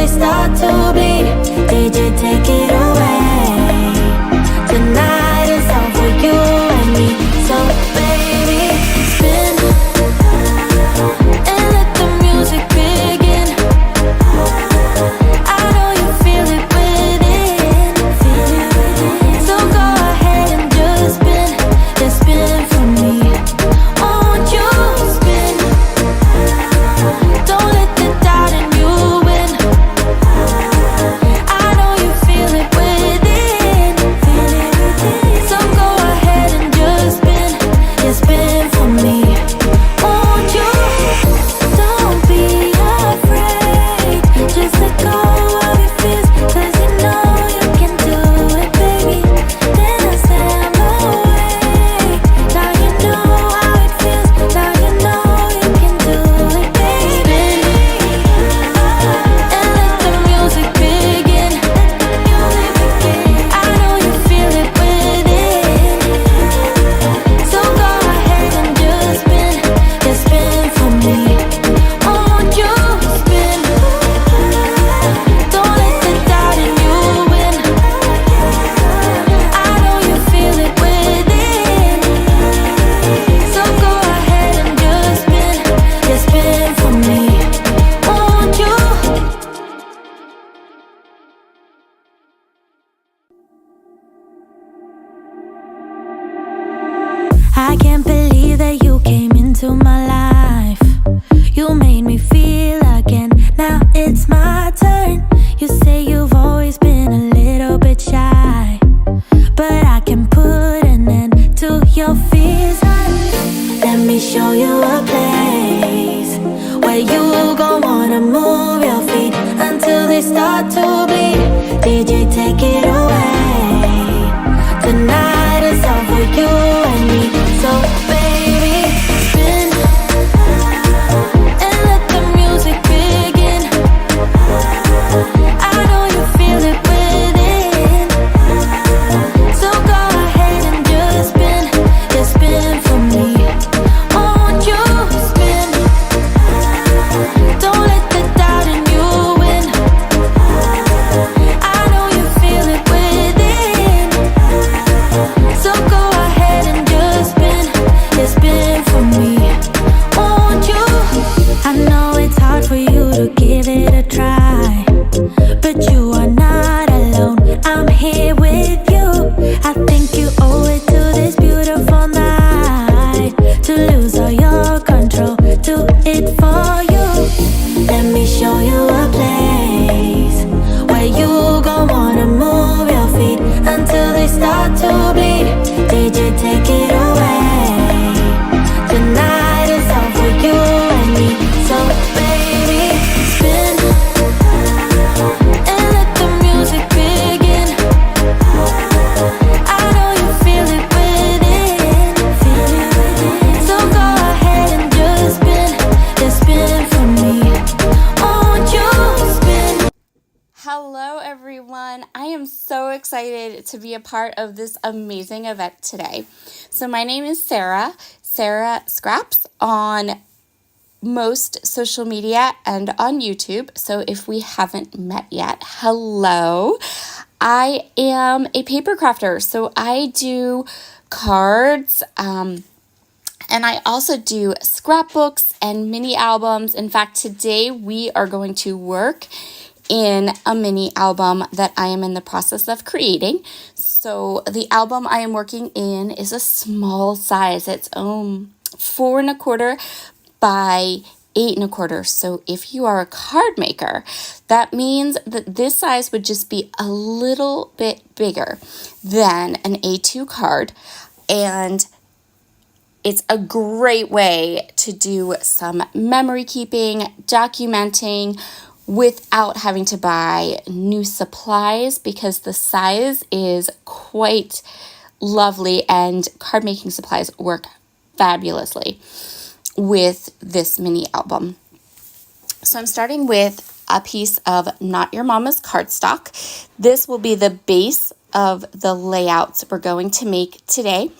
they start to bleed. DJ, take it away. Tonight is all for you and me. So baby, spin and let the music begin. I know you feel it within. So go ahead and just spin. Just spin for me. Won't you spin? Don't let the doubt in you win. I know you feel it within. So go ahead and just spin. Just spin for me. Won't you? Don't be afraid. Just let go of your fears, 'cause you know you can do it, baby. Dance them away. Now you know how it feels. Now you know you can do it, baby. And let the music begin. I know you feel it within. So go ahead and just spin. Just spin for me. Won't you spin? Don't let the doubt in you win. I know you feel it within. So go ahead and just spin. Just spin for me. Won't you? I can't believe that you came into my life. You made me feel again. Now it's my turn. You say you've always been a little bit shy, but I can put an end to your fears. Let me show you a place where you gon' wanna move your feet until they start to bleed. DJ, take it away. Tonight is all for you and me. So baby, spin and let the music begin. I know you feel it within. So go ahead and just spin for me. Won't you spin? Don't let the doubt in you win. I know you feel it within. So go ahead and just spin for me. Won't you? I know it's hard for you to give it a try, but you are not alone. I'm here with you. I think you owe it to this beautiful night to lose all your control. Do it for you. Let me show you a place where you gon' wanna move your feet until they start to bleed. DJ, take it away. Tonight is all for you and me. So baby, spin and let the music begin. I know you feel it within. So go ahead and just spin for me. Won't you spin? Hello, everyone. I am so excited to be a part of this amazing event today. So my name is Sara Scraps on most social media and on YouTube. So if we haven't met yet, hello. I am a paper crafter. So I do cards, and I also do scrapbooks and mini albums. In fact, today we are going to work in a mini album that I am in the process of creating. So the album I am working in is a small size. It's 4¼ by 8¼ So if you are a card maker, that means that this size would just be a little bit bigger than an A2 card, and it's a great way to do some memory keeping, documenting, without having to buy new supplies, because the size is quite lovely and card making supplies work fabulously with this mini album. So I'm starting with a piece of Not Your Mama's cardstock. This will be the base of the layouts we're going to make today.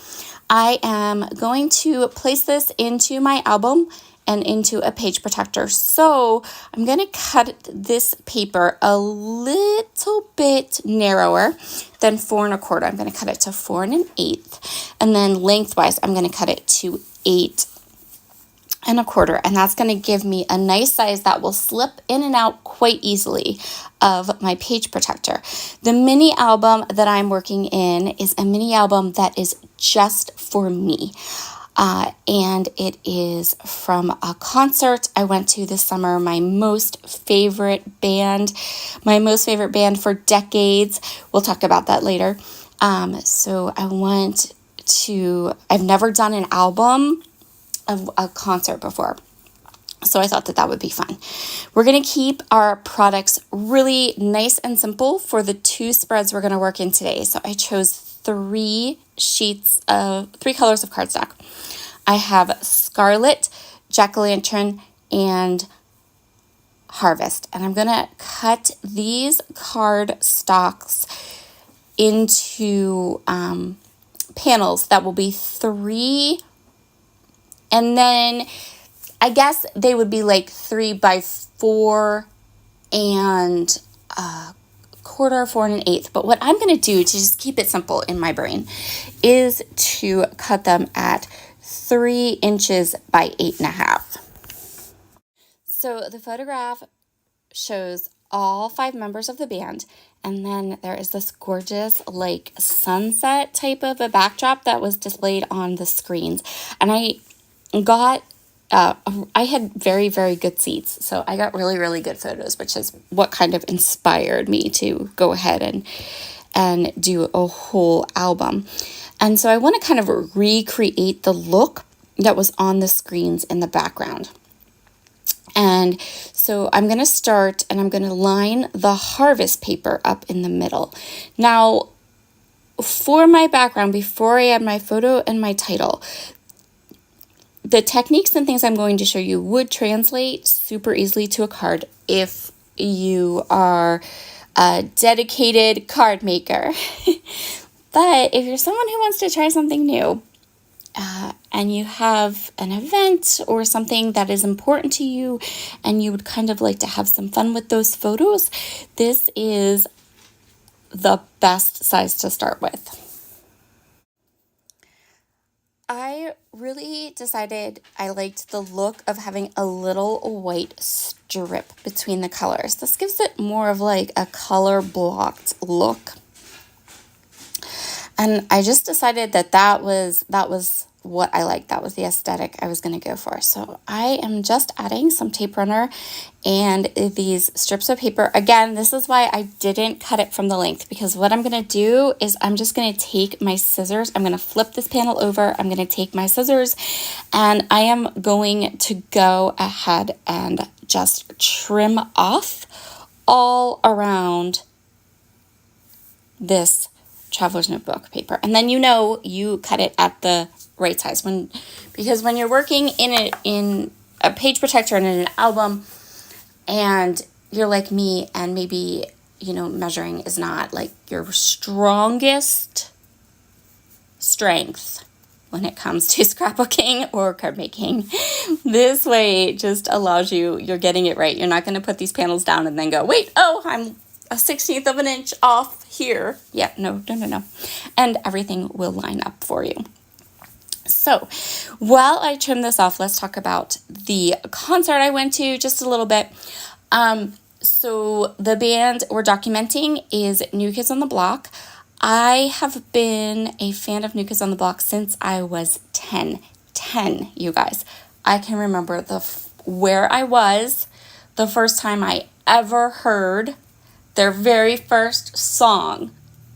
I am going to place this into my album and into a page protector. So I'm going to cut this paper a little bit narrower than 4 1/4. I'm going to cut it to 4 1/8. And then lengthwise, I'm going to cut it to 8 1/4, and that's going to give me a nice size that will slip in and out quite easily of my page protector. The mini album that I'm working in is a mini album that is just for me. And it is from a concert I went to this summer, my most favorite band for decades. We'll talk about that later. So I've never done an album of a concert before. So I thought that would be fun. We're going to keep our products really nice and simple for the 2 spreads we're going to work in today. So I chose 3 colors of cardstock. I have Scarlet, Jack-o'-lantern, and Harvest. And I'm going to cut these card stocks into panels that will be 3. And then I guess they would be like 3 by 4 and 1/4, 4 1/8. But what I'm going to do to just keep it simple in my brain is to cut them at 3 inches by 8 1/2. So the photograph shows all 5 members of the band, and then there is this gorgeous like sunset type of a backdrop that was displayed on the screens. And I had very, very good seats, so I got really, really good photos, which is what kind of inspired me to go ahead and do a whole album. And so I want to kind of recreate the look that was on the screens in the background. And so I'm going to start, and I'm going to line the Harvest paper up in the middle. Now, for my background, before I add my photo and my title, the techniques and things I'm going to show you would translate super easily to a card if you are a dedicated card maker. But if you're someone who wants to try something new, and you have an event or something that is important to you, and you would kind of like to have some fun with those photos, this is the best size to start with. I really decided I liked the look of having a little white strip between the colors. This gives it more of like a color blocked look. And I just decided that was what I liked. That was the aesthetic I was going to go for. So I am just adding some tape runner and these strips of paper. Again, this is why I didn't cut it from the length, because what I'm going to do is I'm just going to take my scissors. I'm going to flip this panel over. I'm going to take my scissors, and I am going to go ahead and just trim off all around this traveler's notebook paper. And then you cut it at the right size, because when you're working in a page protector and in an album, and you're like me, and maybe measuring is not like your strongest strength when it comes to scrapbooking or card making, this way just allows you're getting it right. You're not going to put these panels down and then go, wait, I'm a 1/16 of an inch off here. Yeah, no. And everything will line up for you. So while I trim this off, let's talk about the concert I went to just a little bit. So the band we're documenting is New Kids on the Block. I have been a fan of New Kids on the Block since I was 10, you guys. I can remember where I was the first time I ever heard their very first song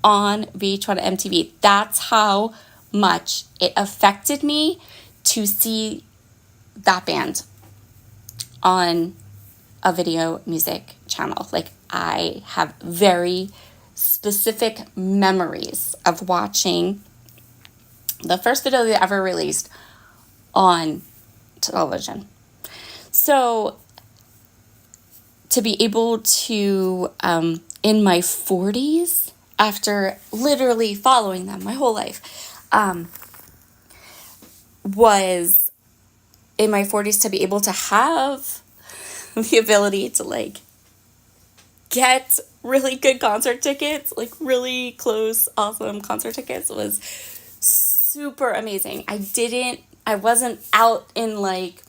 on VH1 MTV. That's how much it affected me to see that band on a video music channel. Like, I have very specific memories of watching the first video they ever released on television. So to be able to, in my 40s, after literally following them my whole life, was in my 40s to be able to have the ability to like get really good concert tickets, like really close, awesome concert tickets was super amazing. I wasn't out in like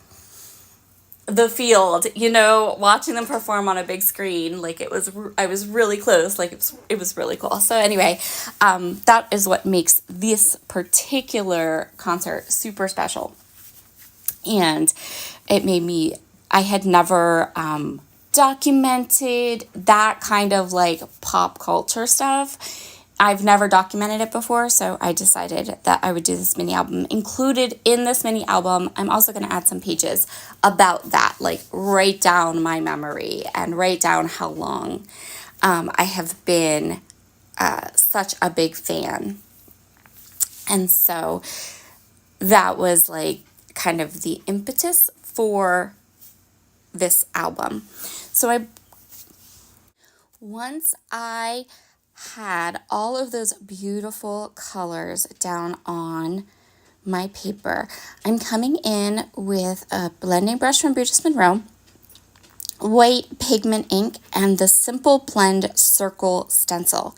the field, you know, watching them perform on a big screen. Like I was really close. Like it was really cool. So anyway, that is what makes this particular concert super special. And it made me, I had never documented that kind of like pop culture stuff. I've never documented it before, so I decided that I would do this mini album. Included in this mini album, I'm also going to add some pages about that, like write down my memory and write down how long I have been such a big fan. And so that was like kind of the impetus for this album. So once I had all of those beautiful colors down on my paper, I'm coming in with a blending brush from Brutus Monroe, white pigment ink, and the Simple Blend Circle stencil.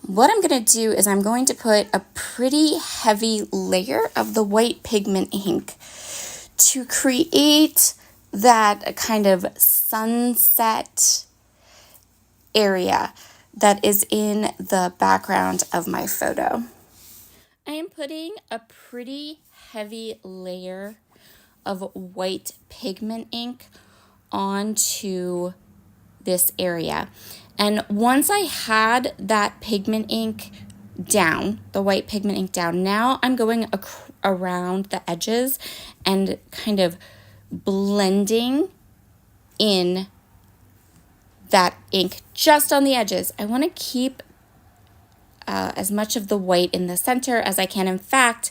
What I'm going to do is I'm going to put a pretty heavy layer of the white pigment ink to create that kind of sunset area that is in the background of my photo. I am putting a pretty heavy layer of white pigment ink onto this area. And once I had that pigment ink down, the white pigment ink down, now I'm going around the edges and kind of blending in that ink just on the edges. I want to keep as much of the white in the center as I can. In fact,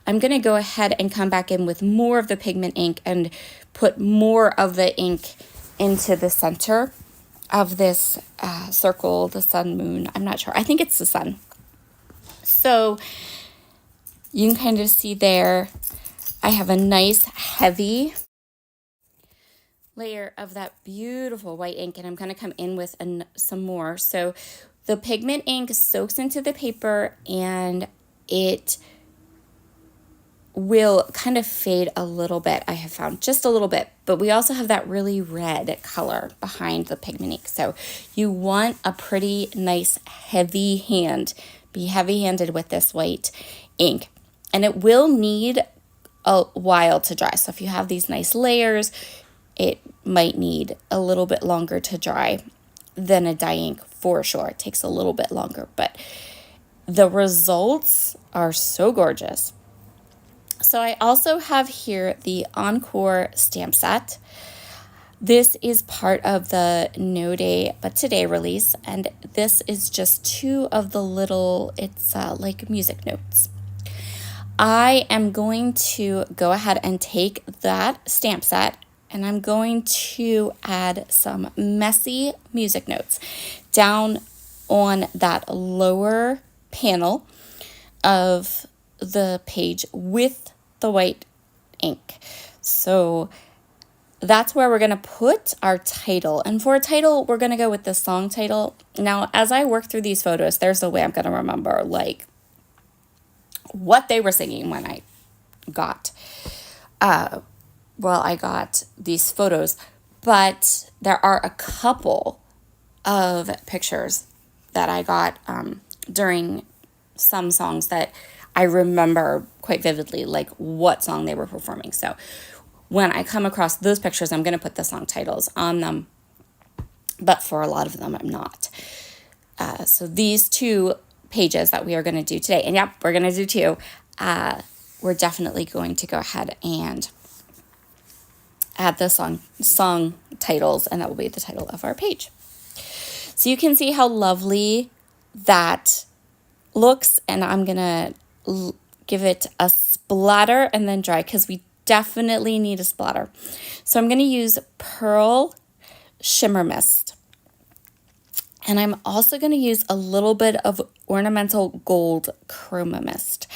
I'm going to go ahead and come back in with more of the pigment ink and put more of the ink into the center of this circle, the sun, moon. I'm not sure. I think it's the sun. So you can kind of see there, I have a nice heavy layer of that beautiful white ink, and I'm going to come in with some more. So the pigment ink soaks into the paper and it will kind of fade a little bit, I have found, just a little bit. But we also have that really red color behind the pigment ink. So you want a pretty nice heavy hand. Be heavy-handed with this white ink. And it will need a while to dry. So if you have these nice layers, it might need a little bit longer to dry than a dye ink for sure. It takes a little bit longer, but the results are so gorgeous. So I also have here the Encore stamp set. This is part of the No Day But Today release, and this is just two of the little, it's like music notes. I am going to go ahead and take that stamp set and I'm going to add some messy music notes down on that lower panel of the page with the white ink. So that's where we're going to put our title. And for a title, we're going to go with the song title. Now, as I work through these photos, there's a way I'm going to remember like what they were singing when I got I got these photos, but there are a couple of pictures that I got during some songs that I remember quite vividly, like what song they were performing. So when I come across those pictures, I'm going to put the song titles on them, but for a lot of them, I'm not. So these two pages that we are going to do today, and yep, we're going to do two, we're definitely going to go ahead and add the song titles, and that will be the title of our page. So you can see how lovely that looks, and I'm gonna give it a splatter and then dry because we definitely need a splatter. So I'm gonna use Pearl Shimmer Mist, and I'm also gonna use a little bit of Ornamental Gold Chroma Mist,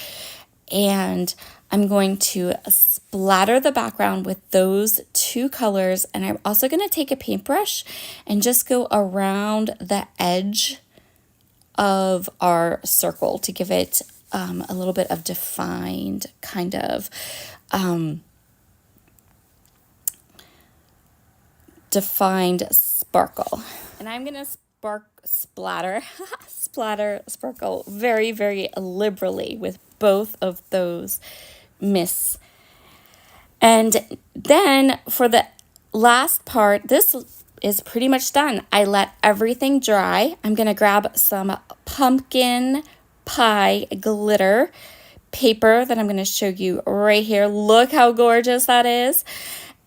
and I'm going to splatter the background with those two colors, and I'm also going to take a paintbrush and just go around the edge of our circle to give it a little bit of defined kind of defined sparkle. And I'm going to sparkle very, very liberally with both of those mists. And then for the last part, this is pretty much done. I let everything dry. I'm going to grab some pumpkin pie glitter paper that I'm going to show you right here. Look how gorgeous that is.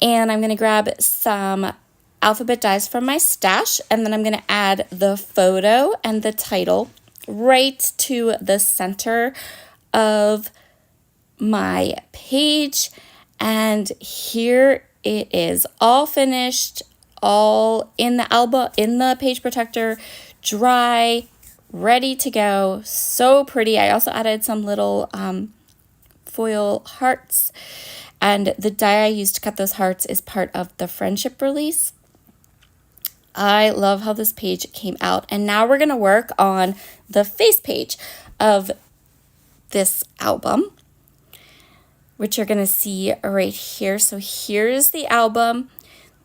And I'm going to grab some alphabet dies from my stash, and then I'm going to add the photo and the title right to the center of my page. And here it is, all finished, all in the album, in the page protector, dry, ready to go. So pretty. I also added some little foil hearts, and the die I used to cut those hearts is part of the friendship release. I love how this page came out. And now we're going to work on the face page of this album, which you're going to see right here. So here's the album.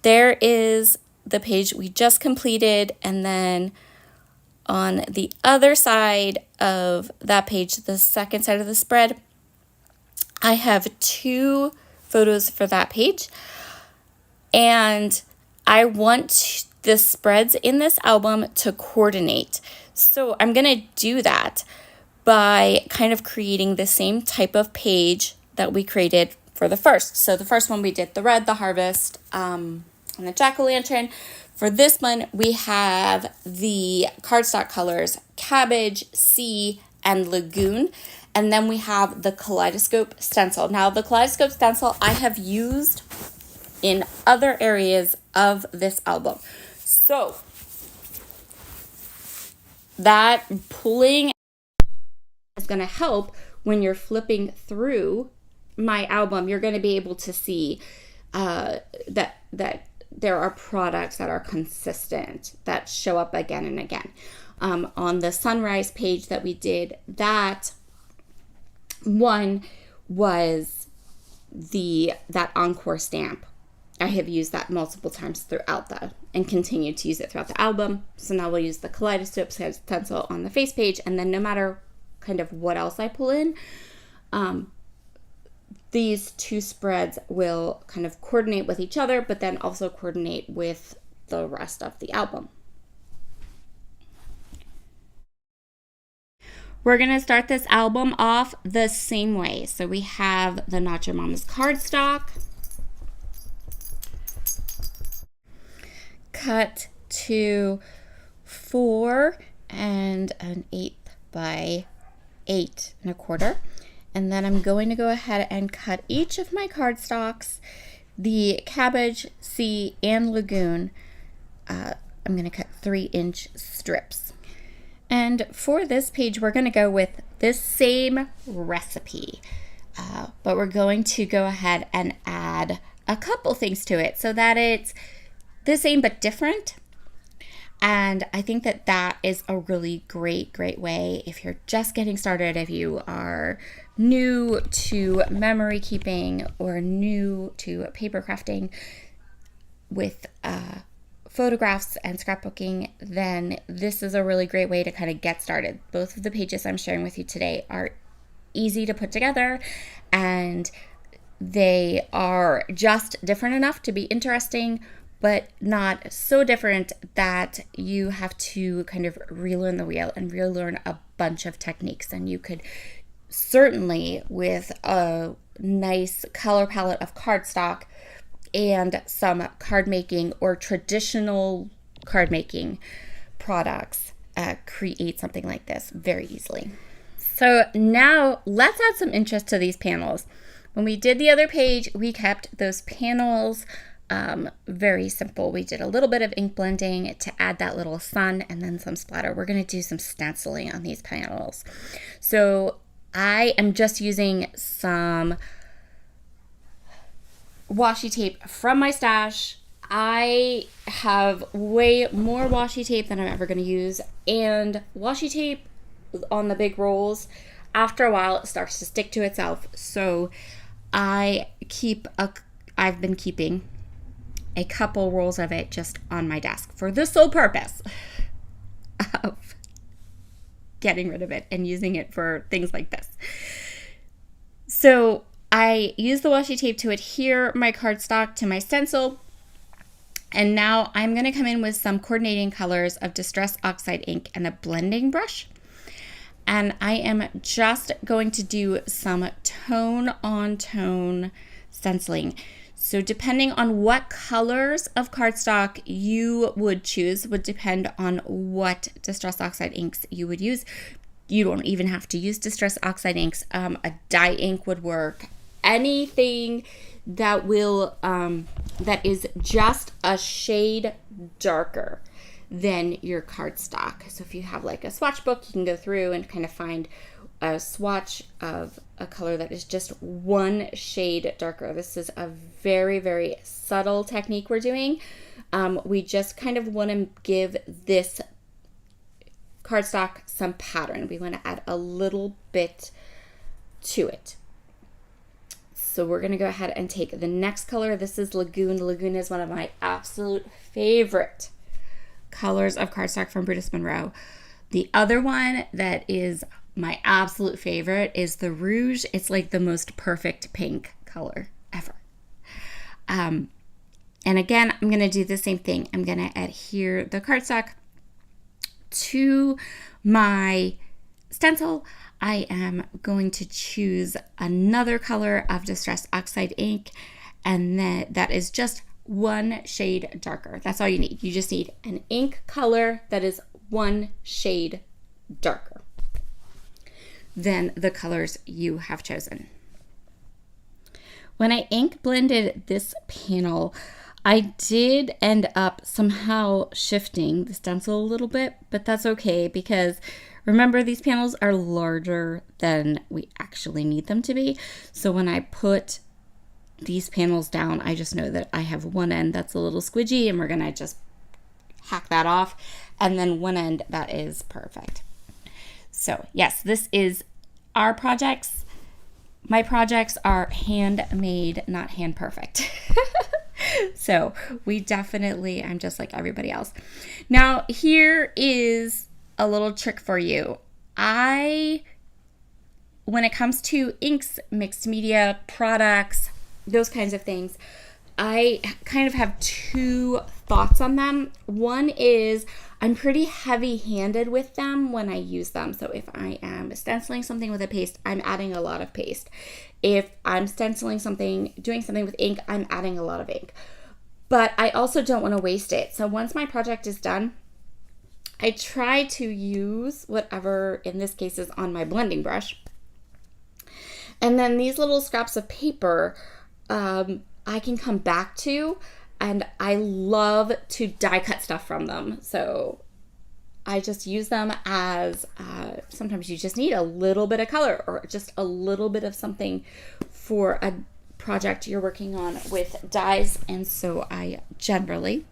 There is the page we just completed. And then on the other side of that page, the second side of the spread, I have two photos for that page. And I want the spreads in this album to coordinate. So I'm going to do that by kind of creating the same type of page that we created for the first. So the first one we did the red, the harvest, and the jack-o'-lantern. For this one, we have the cardstock colors, cabbage, sea, and lagoon. And then we have the kaleidoscope stencil. Now the kaleidoscope stencil I have used in other areas of this album. So that pulling is going to help when you're flipping through my album. You're going to be able to see that there are products that are consistent, that show up again and again. On the sunrise page that we did, that one was that encore stamp. I have used that multiple times throughout and continue to use it throughout the album. So now we'll use the kaleidoscope stencil on the face page, and then no matter kind of what else I pull in, these two spreads will kind of coordinate with each other, but then also coordinate with the rest of the album. We're going to start this album off the same way. So we have the Not Your Mama's cardstock. Cut to 4 1/8 by 8 1/4. And then I'm going to go ahead and cut each of my cardstocks, the cabbage, sea, and lagoon. I'm going to cut 3-inch strips. And for this page, we're going to go with this same recipe, but we're going to go ahead and add a couple things to it so that it's the same but different. And I think that is a really great way if you're just getting started, if you are new to memory keeping or new to paper crafting with photographs and scrapbooking, then this is a really great way to kind of get started. Both of the pages I'm sharing with you today are easy to put together, and they are just different enough to be interesting, but not so different that you have to kind of relearn the wheel and relearn a bunch of techniques. And you could certainly, with a nice color palette of cardstock and some card making or traditional card making products, create something like this very easily. So now let's add some interest to these panels. When we did the other page, we kept those panels very simple. We did a little bit of ink blending to add that little sun and then some splatter. We're going to do some stenciling on these panels. So I am just using some washi tape from my stash. I have way more washi tape than I'm ever going to use, and washi tape on the big rolls, after a while it starts to stick to itself. So I've been keeping a couple rolls of it just on my desk for the sole purpose of getting rid of it and using it for things like this. So I use the washi tape to adhere my cardstock to my stencil. And now I'm going to come in with some coordinating colors of Distress Oxide ink and a blending brush. And I am just going to do some tone on tone stenciling. So depending on what colors of cardstock you would choose would depend on what Distress Oxide inks you would use. You don't even have to use Distress Oxide inks. A dye ink would work. Anything that will that is just a shade darker than your cardstock. So if you have like a swatch book, you can go through and kind of find a swatch of a color that is just one shade darker. This is a very, very subtle technique we're doing. We just kind of want to give this cardstock some pattern. We want to add a little bit to it. So we're going to go ahead and take the next color. This is Lagoon. Lagoon is one of my absolute favorite colors of cardstock from Brutus Monroe. The other one that is my absolute favorite is the Rouge. It's like the most perfect pink color ever. And again, I'm going to do the same thing. I'm going to adhere the cardstock to my stencil. I am going to choose another color of Distress Oxide ink, and then that is just one shade darker. That's all you need. You just need an ink color that is one shade darker than the colors you have chosen. When I ink blended this panel, I did end up somehow shifting the stencil a little bit, but that's okay because remember, these panels are larger than we actually need them to be. So when I put these panels down, I just know that I have one end that's a little squidgy and we're gonna just hack that off. And then one end that is perfect. So yes, this is our projects. My projects are handmade, not hand perfect. So we definitely, I'm just like everybody else. Now here is a little trick for you. When it comes to inks, mixed media, products, those kinds of things, I kind of have two thoughts on them. One is I'm pretty heavy-handed with them when I use them. So if I am stenciling something with a paste, I'm adding a lot of paste. If I'm stenciling something, doing something with ink, I'm adding a lot of ink. But I also don't want to waste it. So once my project is done, I try to use whatever, in this case, is on my blending brush. And then these little scraps of paper, I can come back to, and I love to die cut stuff from them. So I just use them as, sometimes you just need a little bit of color or just a little bit of something for a project you're working on with dies. And so I generally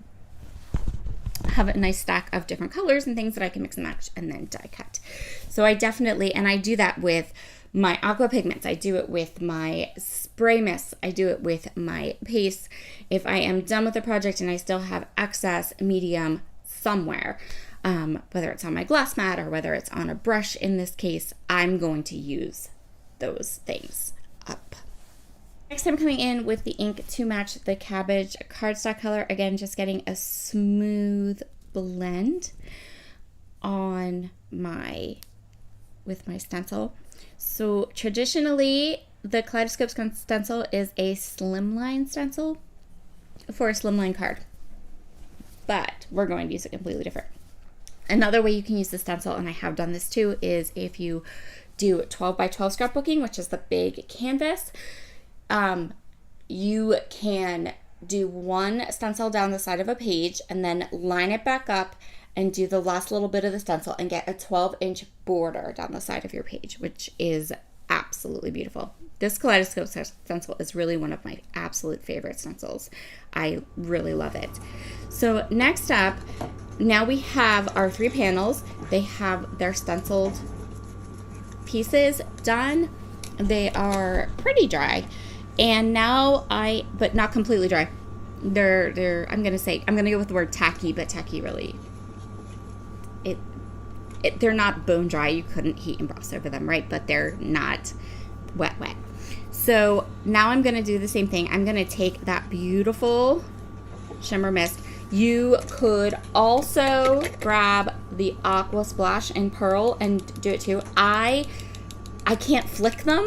have a nice stack of different colors and things that I can mix and match and then die cut. So I definitely, and I do that with my aqua pigments. I do it with my spray mist. I do it with my paste. If I am done with the project and I still have excess medium somewhere, whether it's on my glass mat or whether it's on a brush in this case, I'm going to use those things up. Next, I'm coming in with the ink to match the cabbage cardstock color. Again, just getting a smooth blend on with my stencil. So traditionally, the Kaleidoscope stencil is a slimline stencil for a slimline card, but we're going to use it completely different. Another way you can use the stencil, and I have done this too, is if you do 12 by 12 scrapbooking, which is the big canvas, you can do one stencil down the side of a page and then line it back up and do the last little bit of the stencil and get a 12-inch border down the side of your page, which is absolutely beautiful. This kaleidoscope stencil is really one of my absolute favorite stencils. I really love it. So next up, now we have our 3 panels. They have their stenciled pieces done. They are pretty dry. And now but not completely dry. They're I'm gonna go with the word tacky, but tacky really, they're not bone dry. You couldn't heat emboss over them, right? But they're not wet. So now I'm gonna do the same thing. I'm gonna take that beautiful shimmer mist. You could also grab the Aqua Splash and Pearl and do it too. I can't flick them.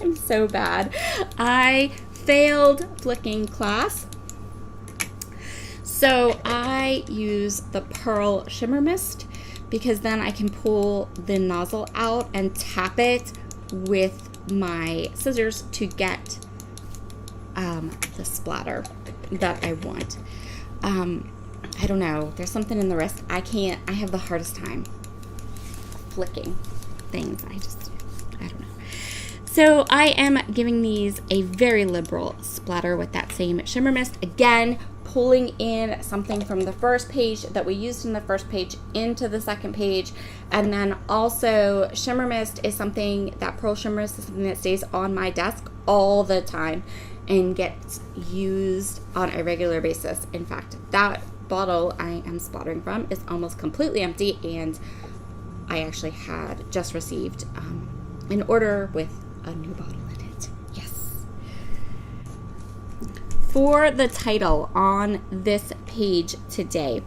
I'm so bad. I failed flicking class. So I use the Pearl Shimmer Mist because then I can pull the nozzle out and tap it with my scissors to get the splatter that I want. I don't know. There's something in the wrist. I have the hardest time flicking things. I don't know. So I am giving these a very liberal splatter with that same shimmer mist. Again, pulling in something from the first page that we used in the first page into the second page. And then also shimmer mist is something, that Pearl Shimmer Mist is something that stays on my desk all the time and gets used on a regular basis. In fact, that bottle I am splattering from is almost completely empty, and I actually had just received an order with a new bottle in it. Yes. For the title on this page today,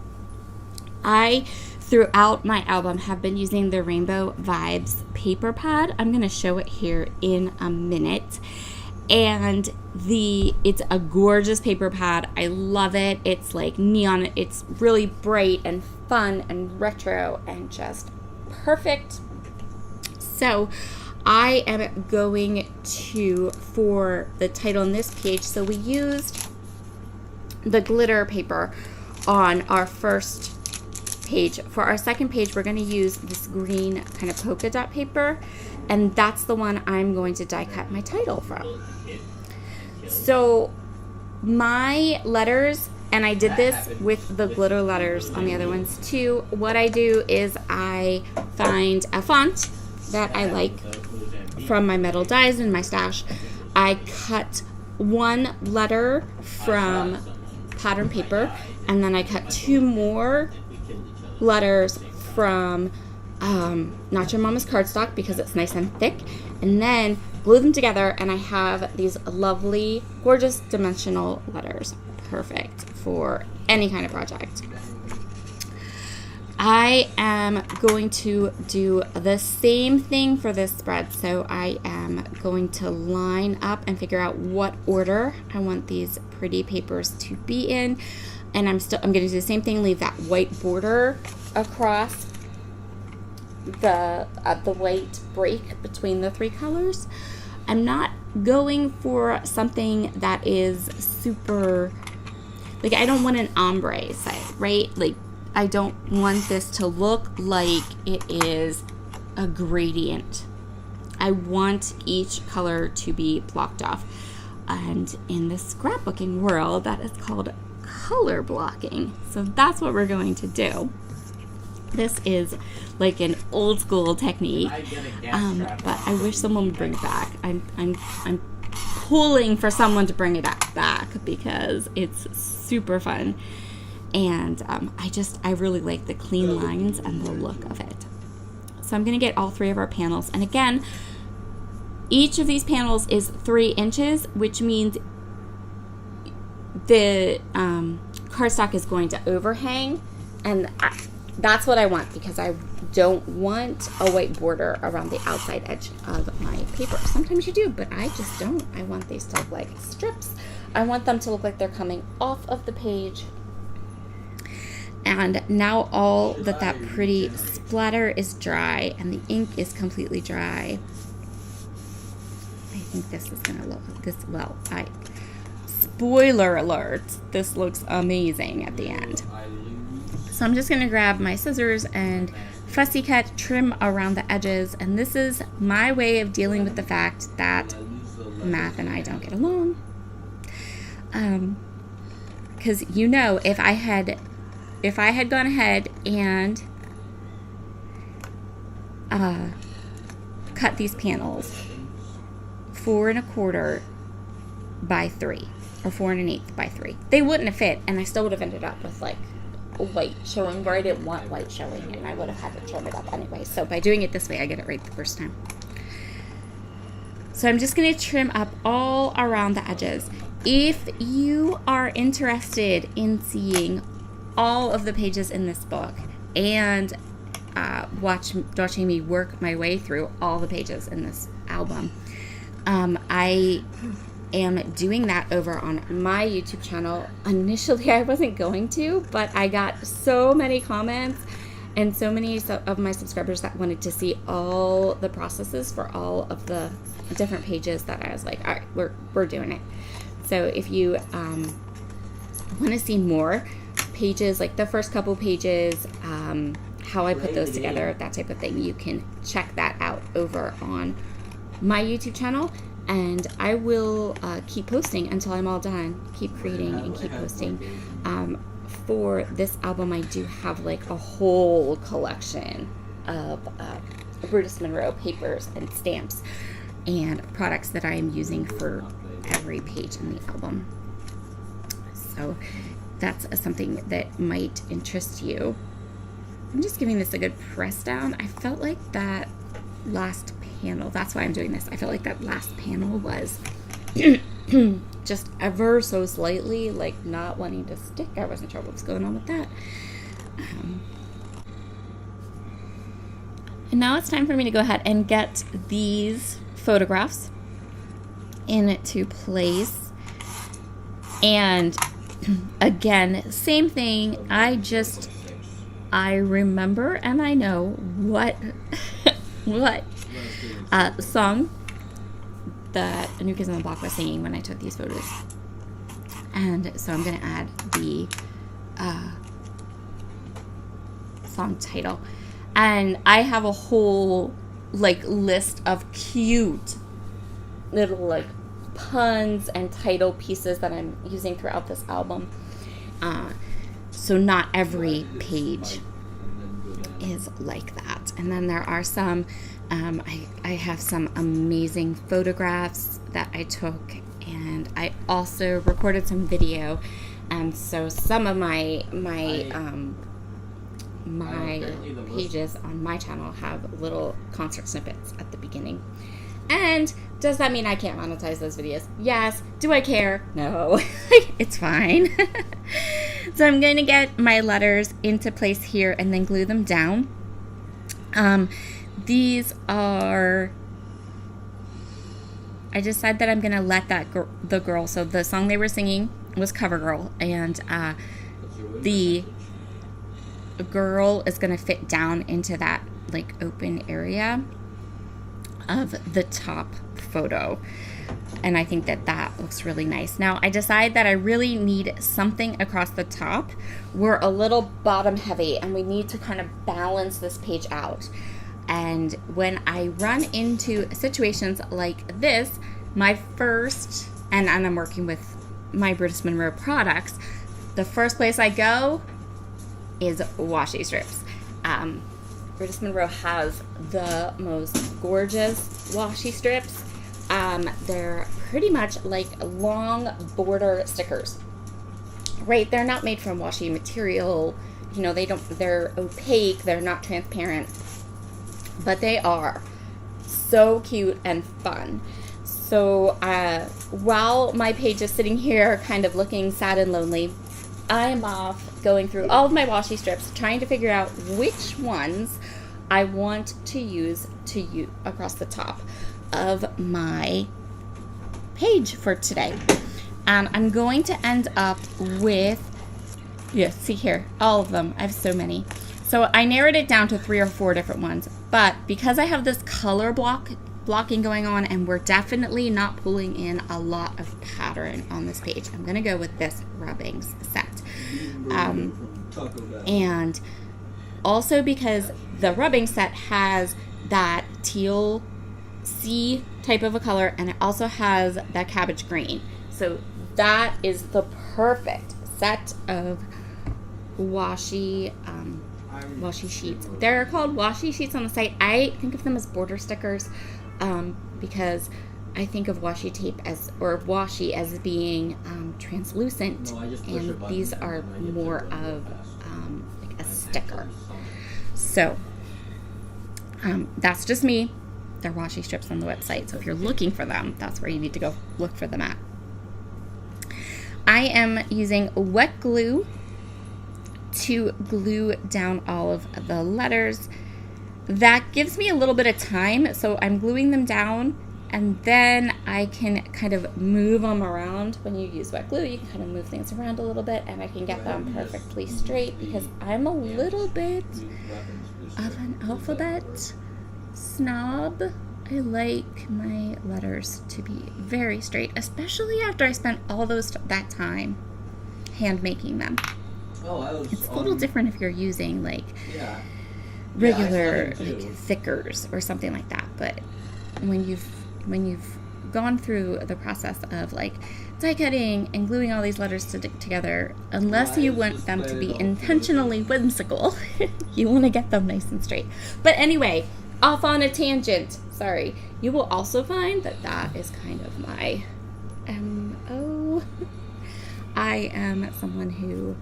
I, throughout my album, have been using the Rainbow Vibes paper pad. I'm going to show it here in a minute. And it's a gorgeous paper pad. I love it. It's like neon. It's really bright and fun and retro and just perfect. So I am going to, for the title on this page, so we used the glitter paper on our first page. For our second page, we're going to use this green kind of polka dot paper, and that's the one I'm going to die cut my title from. So my letters, and I did this with the glitter letters on the other ones too, what I do is I find a font that I like from my metal dies in my stash. I cut one letter from pattern paper, and then I cut 2 more letters from Not Your Mama's cardstock because it's nice and thick, and then glue them together, and I have these lovely, gorgeous dimensional letters. Perfect for any kind of project. I am going to do the same thing for this spread. So I am going to line up and figure out what order I want these pretty papers to be in. And I'm going to do the same thing, leave that white border across the white break between the 3 colors. I'm not going for something that is super, like, I don't want an ombre site, right? Like, I don't want this to look like it is a gradient. I want each color to be blocked off. And in the scrapbooking world, that is called color blocking. So that's what we're going to do. This is like an old school technique, but I wish someone would bring it back. I'm pulling for someone to bring it back because it's super fun. And I really like the clean lines and the look of it. So I'm going to get all 3 of our panels. And again, each of these panels is 3 inches, which means the cardstock is going to overhang. And that's what I want, because I don't want a white border around the outside edge of my paper. Sometimes you do, but I just don't. I want these to look like strips. I want them to look like they're coming off of the page. And now all that pretty splatter is dry and the ink is completely dry. I think this is going to look this well. Spoiler alert, this looks amazing at the end. So I'm just going to grab my scissors and fussy cut, trim around the edges, and this is my way of dealing with the fact that Math and I don't get along. Because if I had gone ahead and cut these panels 4 1/4 by 3, or 4 1/8 by 3, they wouldn't have fit, and I still would have ended up with like white showing where I didn't want white showing, and I would have had to trim it up anyway. So by doing it this way, I get it right the first time. So I'm just going to trim up all around the edges. If you are interested in seeing all of the pages in this book and watching me work my way through all the pages in this album, I am doing that over on my YouTube channel. Initially, I wasn't going to, but I got so many comments and so many of my subscribers that wanted to see all the processes for all of the different pages that I was like, all right, we're doing it. So if you want to see more pages, like the first couple pages, how I put those together, that type of thing, you can check that out over on my YouTube channel. And I will keep posting until I'm all done. Keep creating and keep posting. For this album, I do have like a whole collection of Brutus Monroe papers and stamps and products that I am using for every page in the album. So that's something that might interest you. I'm just giving this a good press down. I felt like that last panel, that's why I'm doing this. I felt like that last panel was just ever so slightly like not wanting to stick. I wasn't sure what was going on with that. And now it's time for me to go ahead and get these photographs into place. And again, same thing. I remember and I know what song that New Kids on the Block was singing when I took these photos. And so I'm going to add the song title. And I have a whole list of cute little puns and title pieces that I'm using throughout this album. So not every page is like that. And then there are some, I have some amazing photographs that I took, and I also recorded some video. And so some of my pages on my channel have little concert snippets at the beginning. And does that mean I can't monetize those videos? Yes. Do I care? No. It's fine. So I'm going to get my letters into place here and then glue them down. These are, I decided that I'm going to let the girl, so the song they were singing was Cover Girl, and the girl is going to fit down into that open area of the top photo. And I think that looks really nice. Now, I decided that I really need something across the top. We're a little bottom heavy, and we need to kind of balance this page out. And when I run into situations like this, my first, and I'm working with my Brutus Monroe products, the first place I go is washi strips. Brutus Monroe has the most gorgeous washi strips. They're pretty much like long border stickers, right? They're not made from washi material. They're opaque. They're not transparent, but they are so cute and fun. So while my page is sitting here kind of looking sad and lonely, I am off going through all of my washi strips, trying to figure out which ones I want to use across the top of my page for today. I'm going to end up with, see here, all of them. I have so many. So I narrowed it down to 3 or 4 different ones, but because I have this color blocking going on, and we're definitely not pulling in a lot of pattern on this page, I'm going to go with this rubbings set. And Also because the rubbing set has that teal sea type of a color, and it also has that cabbage green. So that is the perfect set of washi sheets. They're called washi sheets on the site. I think of them as border stickers because I think of washi tape or washi as being translucent, and these are more of like a sticker. So that's just me. They're washi strips on the website. So if you're looking for them, that's where you need to go look for them at. I am using wet glue to glue down all of the letters. That gives me a little bit of time, so I'm gluing them down, and then I can kind of move them around. When you use wet glue, you can kind of move things around a little bit, and I can get them perfectly straight because I'm a little bit of an alphabet snob. I like my letters to be very straight, especially after I spent all that time hand making them. It's a little different if you're using like regular like thickers or something like that. But when you've gone through the process of like die cutting and gluing all these letters together, unless you want them to be intentionally whimsical, you want to get them nice and straight. But anyway, off on a tangent. Sorry. You will also find that is kind of my MO. I am someone who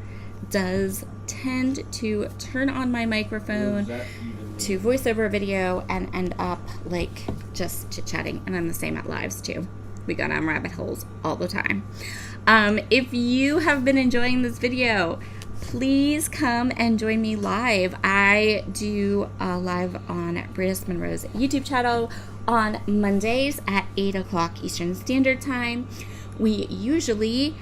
does tend to turn on my microphone to voice over a video and end up like just chit-chatting. And I'm the same at lives too. We go down rabbit holes all the time. If you have been enjoying this video, please come and join me live. I do live on Britta Monroe's YouTube channel on Mondays at 8 o'clock Eastern Standard Time. We usually,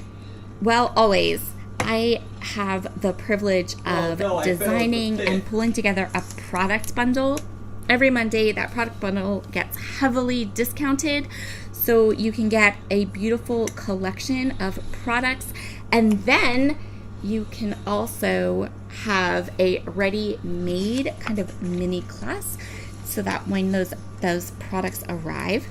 always, I have the privilege of designing and pulling together a product bundle. Every Monday, that product bundle gets heavily discounted, so you can get a beautiful collection of products, and then you can also have a ready-made kind of mini class so that when those products arrive,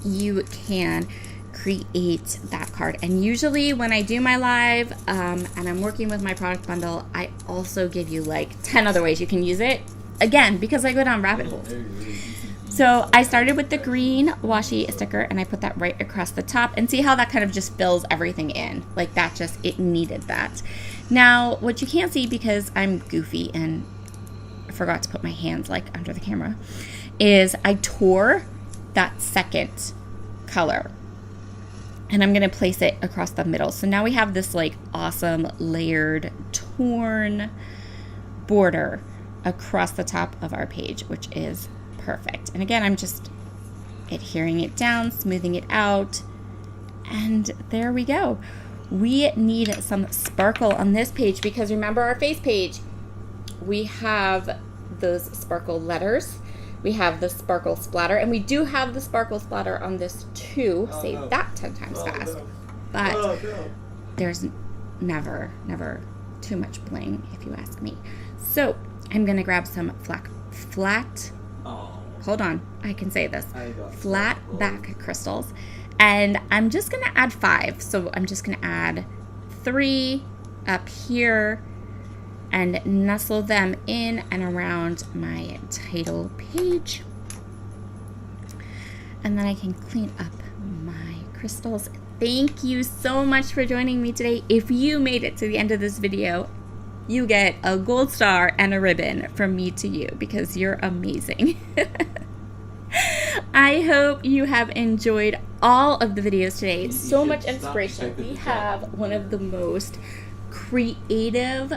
you can create that card. And usually when I do my live and I'm working with my product bundle, I also give you like 10 other ways you can use it. Again, because I go down rabbit holes. So I started with the green washi sticker and I put that right across the top, and see how that kind of just fills everything in. Like that it needed that. Now, what you can't see because I'm goofy and I forgot to put my hands like under the camera, is I tore that second color and I'm going to place it across the middle. So now we have this like awesome layered torn border across the top of our page, which is perfect. And again, I'm just adhering it down, smoothing it out, and there we go. We need some sparkle on this page because remember our face page, we have those sparkle letters, we have the sparkle splatter, and we do have the sparkle splatter on this too. Say that 10 times fast. But there's never too much bling if you ask me. So I'm gonna grab some flat hold on, I can say this, flat back crystals, and I'm just gonna add 5. So I'm just gonna add 3 up here and nestle them in and around my title page, and then I can clean up my crystals. Thank you so much for joining me today. If you made it to the end of this video, you get a gold star and a ribbon from me to you because you're amazing. I hope you have enjoyed all of the videos today. So much inspiration. We have one of the most creative,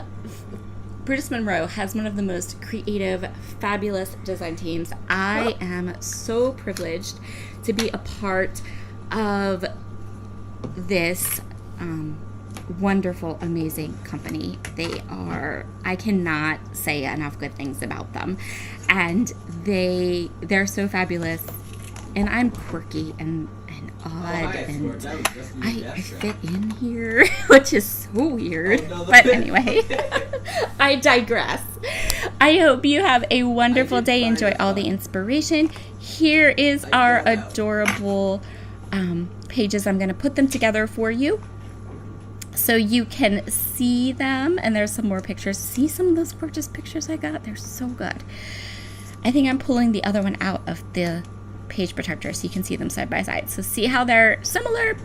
Britta Monroe has one of the most creative, fabulous design teams. I am so privileged to be a part of this wonderful, amazing company. I cannot say enough good things about them, and they're so fabulous. And I'm quirky and odd, and I fit in here, which is so weird. But anyway, I digress. I hope you have a wonderful day. Enjoy all the inspiration. Here is our adorable pages. I'm going to put them together for you so you can see them. And there's some more pictures. See some of those gorgeous pictures I got? They're so good. I think I'm pulling the other one out of the page protector so you can see them side by side. So see how they're similar